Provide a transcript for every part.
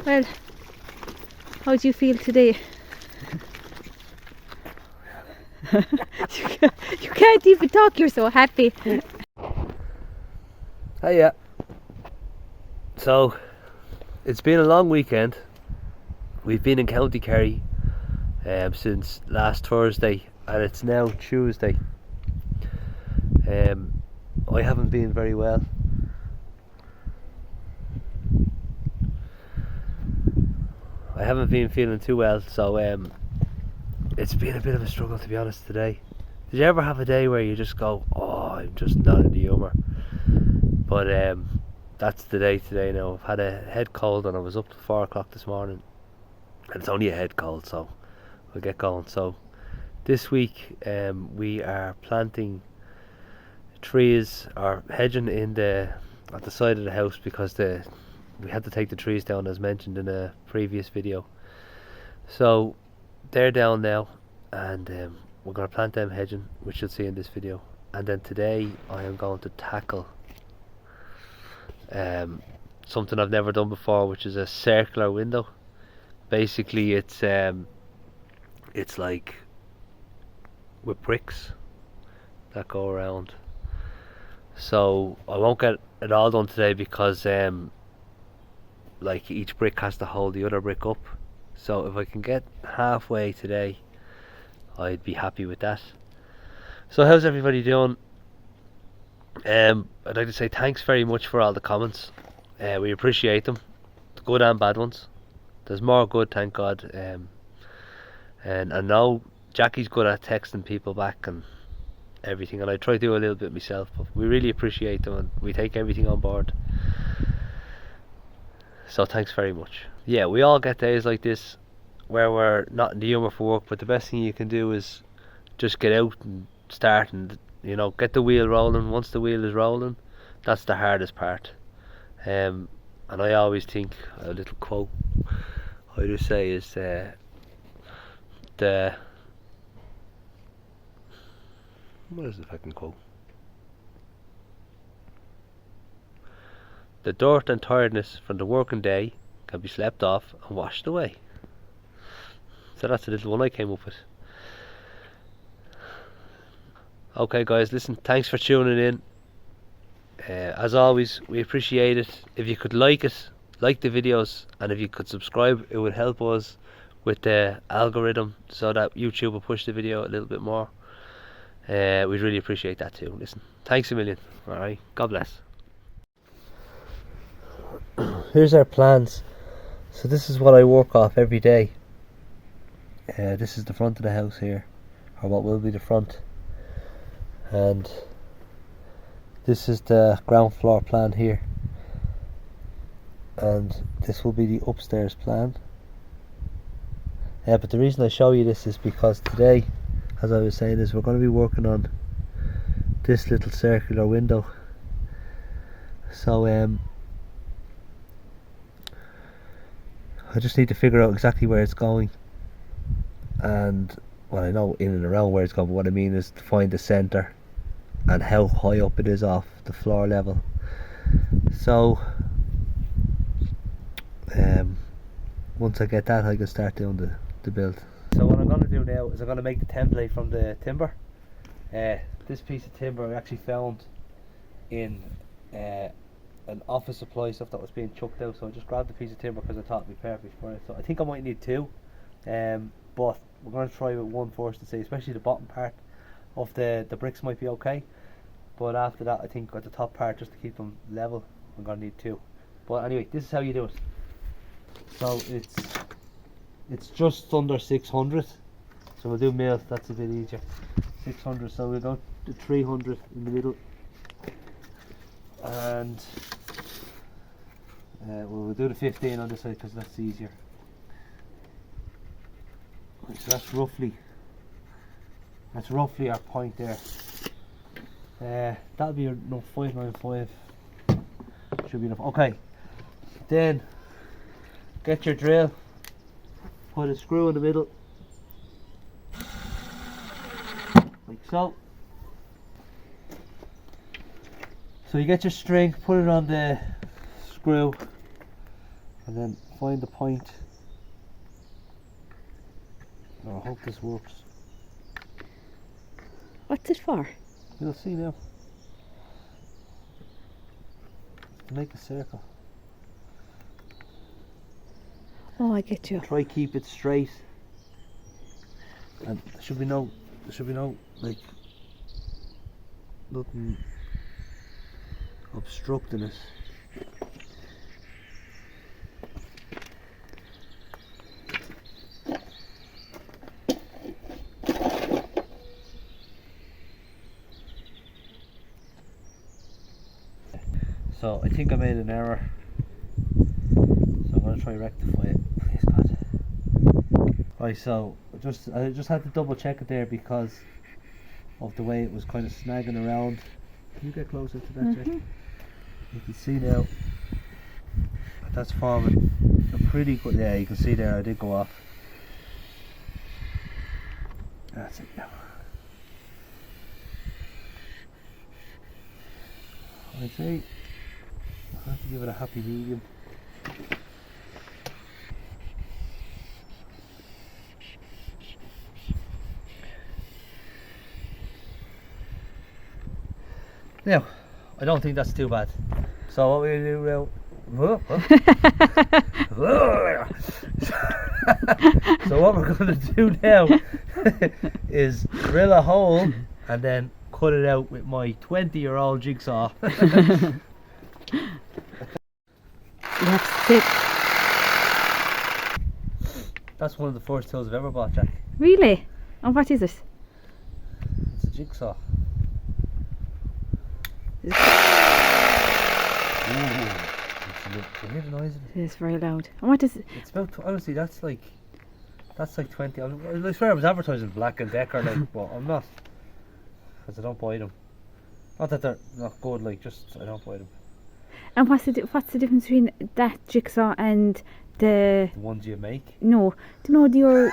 Well, how do you feel today? You can't even talk, you're so happy. Hiya. So, it's been a long weekend. We've been in County Kerry since last Thursday, and it's now Tuesday. I haven't been very well. I haven't been feeling too well, so it's been a bit of a struggle, to be honest, today. Did you ever have a day where you just go, oh, I'm just not in the humour? But that's the day today now. I've had a head cold and I was up till 4 o'clock this morning, and it's only a head cold, so we'll get going. So this week we are planting trees, or hedging at the side of the house, because we had to take the trees down, as mentioned in a previous video. So they're down now, and we're going to plant them hedging, which you'll see in this video. And then today I am going to tackle something I've never done before, which is a circular window. Basically it's like with bricks that go around. So I won't get it all done today, because like each brick has to hold the other brick up. So if I can get halfway today, I'd be happy with that. So how's everybody doing? I'd like to say thanks very much for all the comments. We appreciate them, the good and bad ones. There's more good, thank God. And I know Jackie's good at texting people back and everything, and I try to do a little bit myself, but we really appreciate them and we take everything on board. So thanks very much. Yeah, we all get days like this where we're not in the humour for work, but the best thing you can do is just get out and start, and get the wheel rolling. Once the wheel is rolling, that's the hardest part. And I always think a little quote I just say is what is the fucking quote? The dirt and tiredness from the working day can be slept off and washed away. So that's a little one I came up with. Okay guys, listen, thanks for tuning in. As always, we appreciate it. If you could like the videos, and if you could subscribe, it would help us with the algorithm, so that YouTube will push the video a little bit more. We'd really appreciate that too. Listen, thanks a million. Alright, God bless. Here's our plans. So this is what I work off every day. This is the front of the house here, or what will be the front, and this is the ground floor plan here, and this will be the upstairs plan. But the reason I show you this is because today, as I was saying, is we're going to be working on this little circular window. So I just need to figure out exactly where it's going, and well, I know in and around where it's going, but what I mean is to find the centre and how high up it is off the floor level. So once I get that, I can start doing the build. So what I'm going to do now is I'm going to make the template from the timber. This piece of timber I actually found in an office supply stuff that was being chucked out, so I just grabbed a piece of timber because I thought it'd be perfect for it. So I think I might need two, but we're going to try with one first to see, especially the bottom part of the bricks might be okay, but after that I think at the top part, just to keep them level, I'm going to need two. But anyway, this is how you do it. So it's just under 600, so we'll do mil, that's a bit easier. 600, so we'll go to 300 in the middle, and we'll do the 15 on this side because that's easier. Right, so that's roughly our point there. That'll be enough. 595 should be enough. Okay, then get your drill, put a screw in the middle like so. So you get your string, put it on the screw, and then find the point. Oh, I hope this works. What's it for? You'll see now. To make a circle. Oh, I get you. Try keep it straight. And there should be no like nothing obstructing it. So I think I made an error. So I'm gonna try rectify it. Please God. Right, so I just had to double check it there because of the way it was kind of snagging around. Can you get closer to that, Jack? You can see now that's forming a pretty good. Yeah, you can see there I did go off. That's it now. I'd say I have to give it a happy medium. Now, I don't think that's too bad. So what we'll do now. So what we're going to do now is drill a hole and then cut it out with my 20-year-old jigsaw. That's it. That's one of the first tools I've ever bought, Jack. Really? And what is it? It's a jigsaw. Ooh, can you hear the noise? It is very loud. And what is it? It's about, honestly, that's like 20. I swear I was advertising Black and Decker, like, but I'm not, because I don't buy them. Not that they're not good, like, just I don't buy them. And what's the difference between that jigsaw and the ones you make? No, your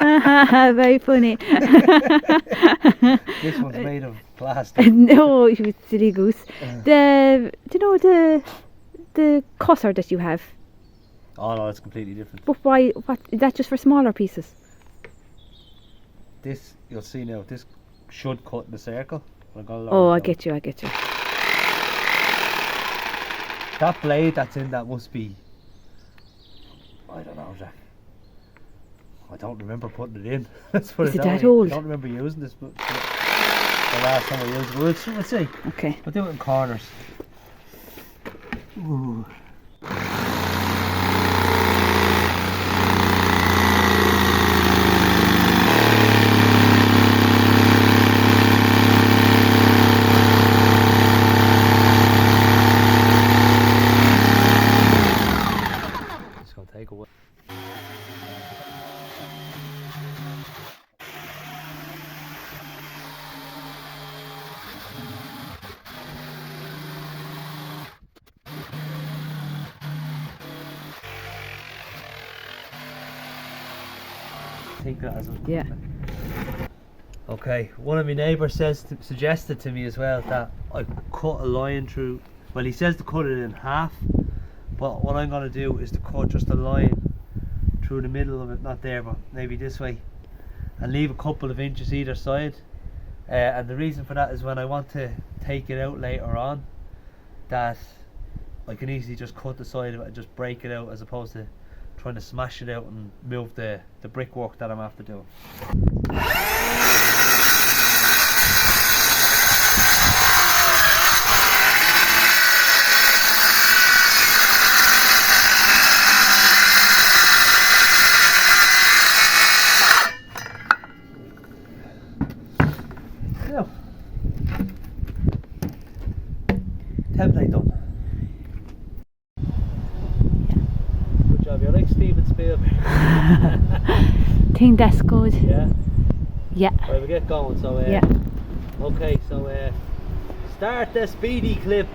very funny. This one's made of plastic. No, you silly goose. The cusser that you have. Oh no, it's completely different. But why? What is that? Just for smaller pieces? This you'll see now. This should cut in a circle. Oh, I get you. That blade that's in that must be, I don't know, Jack. I don't remember putting it in. Let's put Is it it that that way. old? I don't remember using this, but the last time I used it. We'll see. Okay. We'll do it in corners. Ooh. Take away. Take that as a Yeah. Okay, one of my neighbours suggested to me as well that I cut a line through. Well, he says to cut it in half, but what I'm going to do is to cut just a line through the middle of it, not there, but maybe this way, and leave a couple of inches either side. And the reason for that is when I want to take it out later on, that I can easily just cut the side of it and just break it out, as opposed to trying to smash it out and move the brickwork that I'm after doing. Now, template done. Good job, you're like Steven Spielberg. Think that's good. Yeah? Yeah. Right, we'll get going, so Yeah. okay, so start the speedy clip.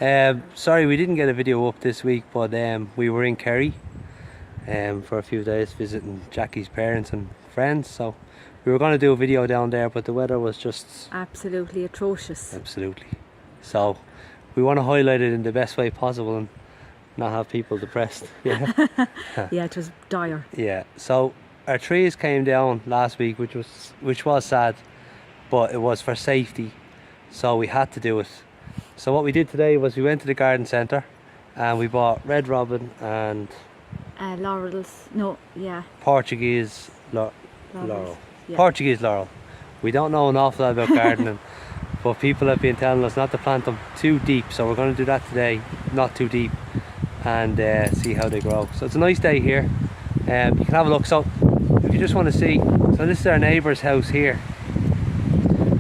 Sorry we didn't get a video up this week, but we were in Kerry for a few days visiting Jackie's parents and friends, so we were going to do a video down there, but the weather was just absolutely atrocious. absolutely. So we want to highlight it in the best way possible and not have people depressed. Yeah. Yeah, it was dire. Yeah. So our trees came down last week, which was sad, but it was for safety, so we had to do it. So what we did today was we went to the garden centre and we bought red robin and Laurels. No, yeah. Portuguese Laurels. laurel. Yeah. Portuguese laurel. We don't know an awful lot about gardening, but people have been telling us not to plant them too deep, so we're going to do that today, not too deep, and see how they grow. So it's a nice day here. You can have a look. So if you just want to see, so this is our neighbour's house here,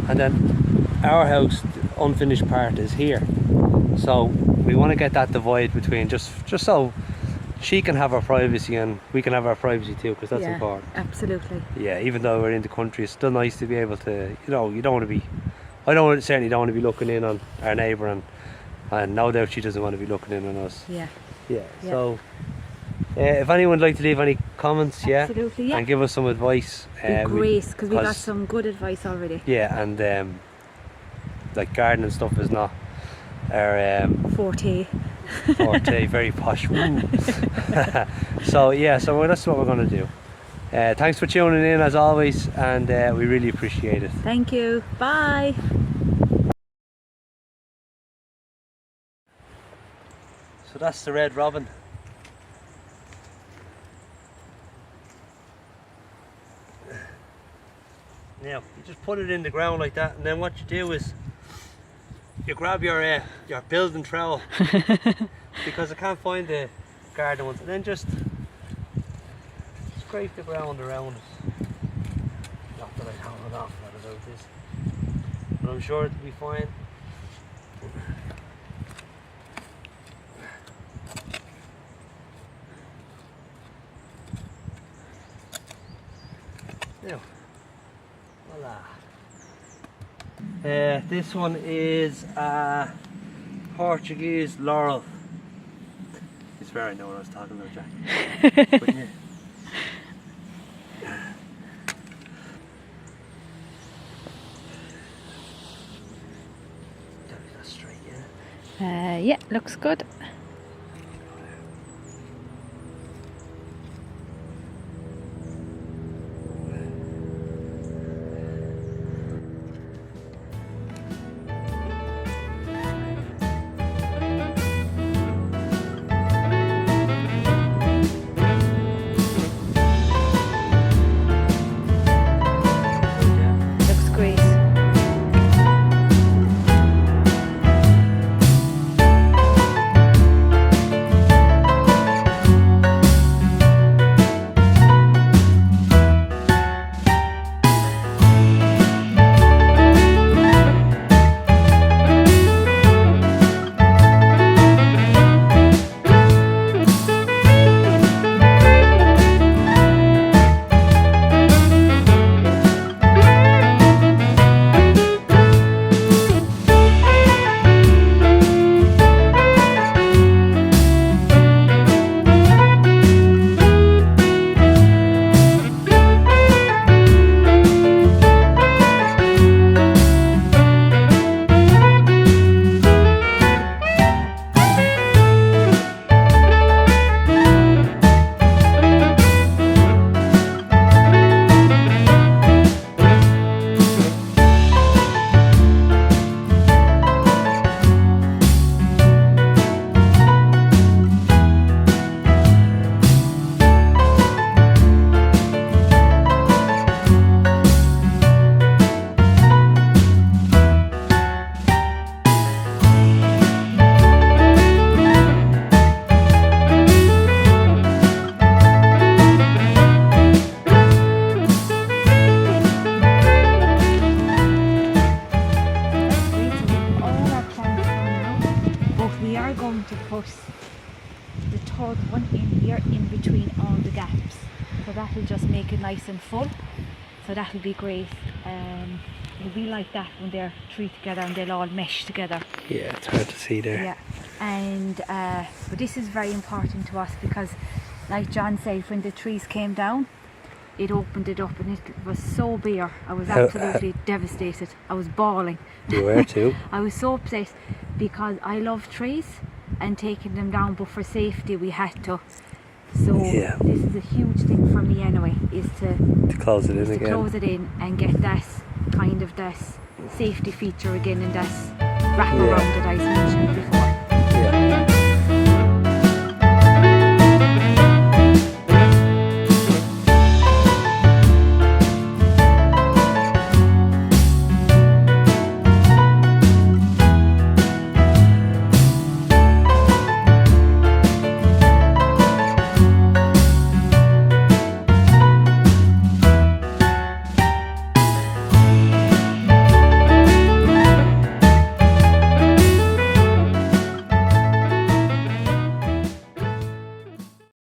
and then our house, the unfinished part, is here. So we want to get that divide between, just so she can have her privacy and we can have our privacy too, because that's important. Absolutely. Yeah, even though we're in the country, it's still nice to be able to, you know, you don't want to be, certainly don't want to be looking in on our neighbour, and no doubt she doesn't want to be looking in on us. Yeah. Yeah. So if anyone would like to leave any comments, Absolutely, yeah. and give us some advice, Be great, because we got some good advice already. Yeah, and like gardening stuff is not our Forte. very posh. So yeah, so that's what we're going to do. Thanks for tuning in as always, and we really appreciate it. Thank you. Bye. So that's the red robin. Now you just put it in the ground like that, and then what you do is you grab your building trowel because I can't find the garden ones, and then just scrape the ground around it. Not that I know an awful lot about this, but I'm sure it'll be fine. Now, voila. This one is a Portuguese laurel. I swear I know what I was talking about, Jack. But yeah. That's straight, yeah. Yeah, looks good. That'll just make it nice and full, so that'll be great. It'll be like that when they're three together and they'll all mesh together. Yeah, it's hard to see there. Yeah. and but this is very important to us because, like John said, when the trees came down, it opened it up and it was so bare. I was absolutely devastated. I was bawling. You were too. I was so upset because I love trees and taking them down, but for safety we had to. So this is a huge thing for me anyway, is to close it in again. Close it in and get that kind of that safety feature again, and that wrap around that I mentioned before.